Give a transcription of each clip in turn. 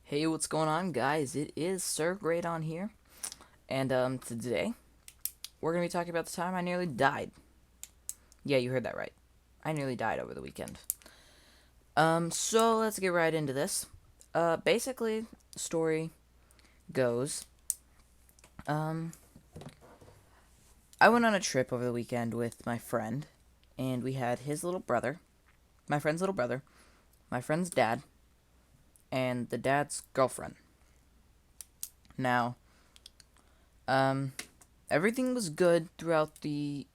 Hey, what's going on, guys? It is Sir Great on here, and today we're gonna be talking about the time I nearly died. Yeah, you heard that right. I nearly died over the weekend. So let's get right into this. Basically, the story goes, um, I went on a trip over the weekend with my friend, and we had his little brother, my friend's little brother, my friend's dad, and the dad's girlfriend. Now, um, everything was good throughout the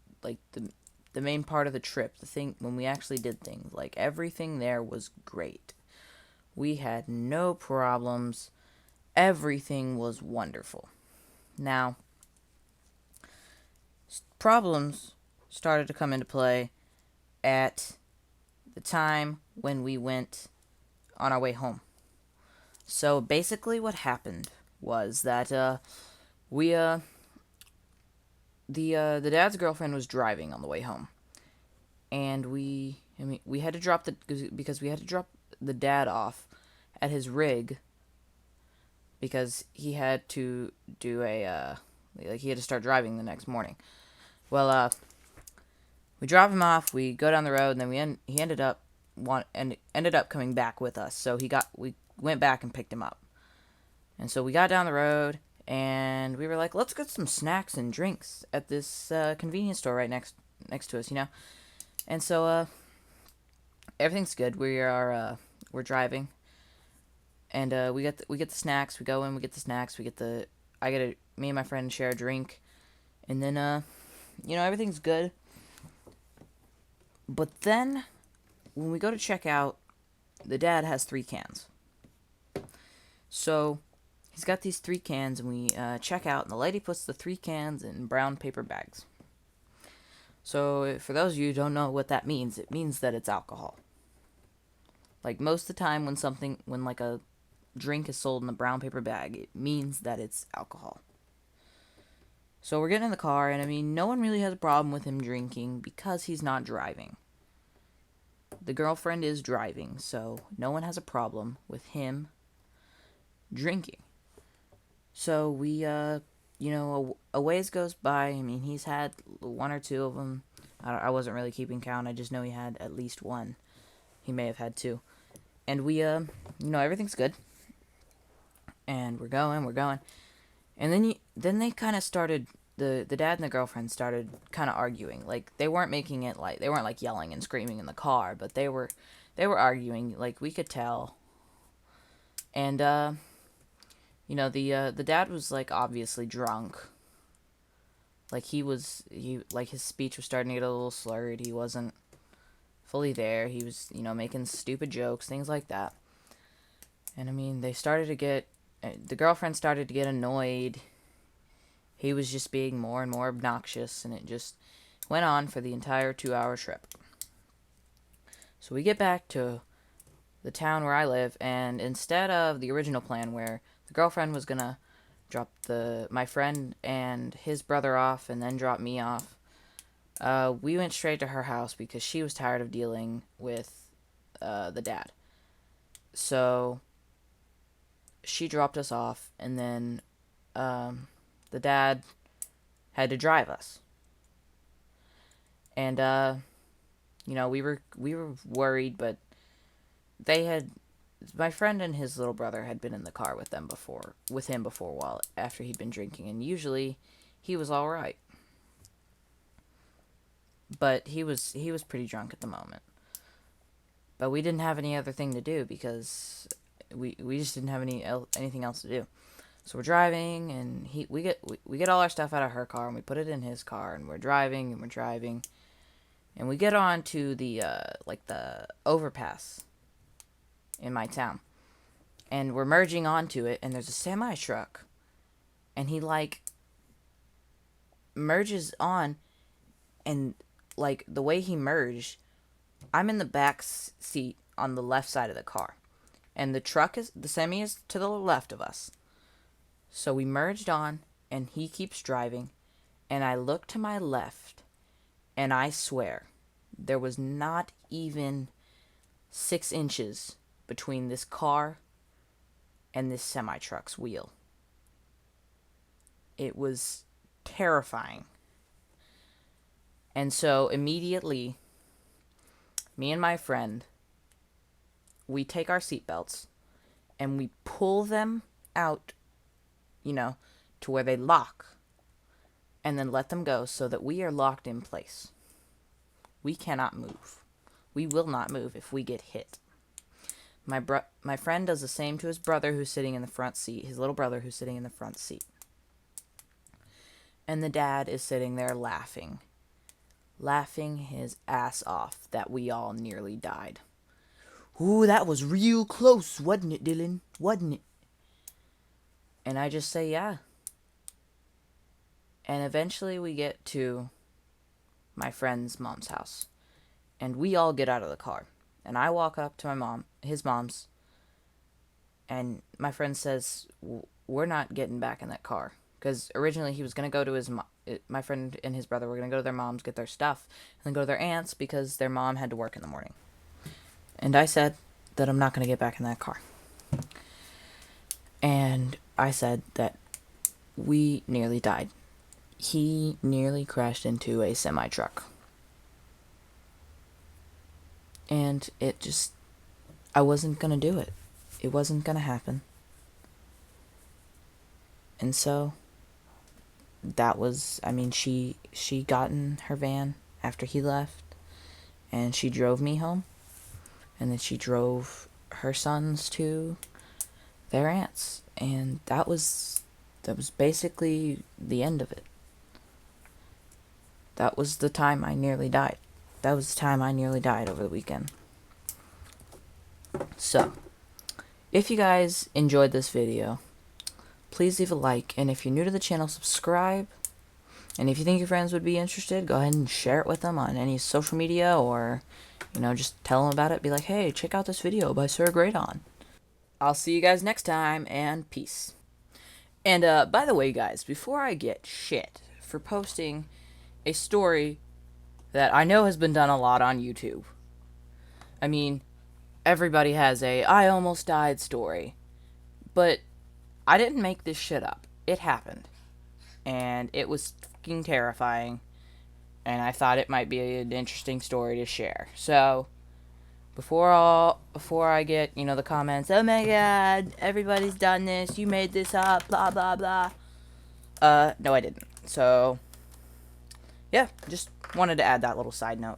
main part of the trip. The thing when we actually did things, like everything there was great. We had no problems. Everything was wonderful. Now, problems started to come into play at the time when we went on our way home. So basically, what happened was that we the dad's girlfriend was driving on the way home, and we had to drop the because we had to drop the dad off at his rig because he had to do he had to start driving the next morning. Well, we drop him off, we go down the road, and then he ended up coming back with us. So we went back and picked him up, and so we got down the road. And we were like, let's get some snacks and drinks at this convenience store right next to us. And so everything's good. We're driving, and we get the snacks. We go in, we get the snacks. We get the I get a me and my friend share a drink, and then everything's good. But then when we go to check out, the dad has 3 cans. So he's got these 3 cans, and we check out, and the lady puts the 3 cans in brown paper bags. So for those of you who don't know what that means, it means that it's alcohol. Like most of the time when like a drink is sold in a brown paper bag, it means that it's alcohol. So we're getting in the car, and I mean, no one really has a problem with him drinking because he's not driving. The girlfriend is driving, so no one has a problem with him drinking. So a ways goes by. I mean, he's had one or two of them. I wasn't really keeping count. I just know he had at least one. He may have had two. And everything's good. And we're going. And then they kind of started the dad and the girlfriend started kind of arguing. Like they weren't making it like they weren't like yelling and screaming in the car, but they were arguing. Like we could tell. And the dad was like obviously drunk. Like his speech was starting to get a little slurred. He wasn't fully there. He was making stupid jokes, things like that. And I mean, the girlfriend started to get annoyed. He was just being more and more obnoxious, and it just went on for the entire 2-hour trip. So we get back to the town where I live, and instead of the original plan where the girlfriend was gonna drop my friend and his brother off and then drop me off, we went straight to her house because she was tired of dealing with the dad. So she dropped us off, and then the dad had to drive us. And we were worried, but they had my friend and his little brother had been in the car with him before while after he'd been drinking, and usually he was all right. But he was pretty drunk at the moment. But we didn't have any other thing to do because we just didn't have anything else to do. So we're driving, and we get all our stuff out of her car, and we put it in his car, and we're driving, and we get on to the overpass in my town, and we're merging onto it, and there's a semi truck, and he like merges on, and like the way he merged, I'm in the back seat on the left side of the car, and the semi is to the left of us. So we merged on, and he keeps driving, and I look to my left, and I swear there was not even 6 inches between this car and this semi-truck's wheel. It was terrifying. And so immediately, me and my friend, we take our seatbelts and we pull them out, to where they lock, and then let them go so that we are locked in place. We cannot move. We will not move if we get hit. My friend does the same to his brother who's sitting in the front seat, his little brother who's sitting in the front seat. And the dad is sitting there laughing his ass off that we all nearly died. Ooh, that was real close, wasn't it, Dylan? Wasn't it? And I just say, yeah. And eventually we get to my friend's mom's house. And we all get out of the car. And I walk up to his mom's. And my friend says, we're not getting back in that car. Because originally he was going to go to my friend and his brother were going to go to their mom's, get their stuff, and then go to their aunt's because their mom had to work in the morning. And I said that I'm not going to get back in that car. And I said that we nearly died. He nearly crashed into a semi-truck. And I wasn't going to do it. It wasn't going to happen. And so she got in her van after he left, and she drove me home, and then she drove her sons to their aunts, and that was basically the end of it. That was the time I nearly died. That was the time I nearly died over the weekend. So, if you guys enjoyed this video, please leave a like, and if you're new to the channel, subscribe. And if you think your friends would be interested, go ahead and share it with them on any social media, or, just tell them about it. Be like, hey, check out this video by Sir Gradon. I'll see you guys next time, and peace. And, by the way, guys, before I get shit for posting a story that I know has been done a lot on YouTube. I mean, everybody has a I almost died story. But I didn't make this shit up. It happened. And it was fucking terrifying. And I thought it might be an interesting story to share. So, before I get, the comments, oh my god, everybody's done this, you made this up, blah, blah, blah. No, I didn't. So, yeah, just wanted to add that little side note.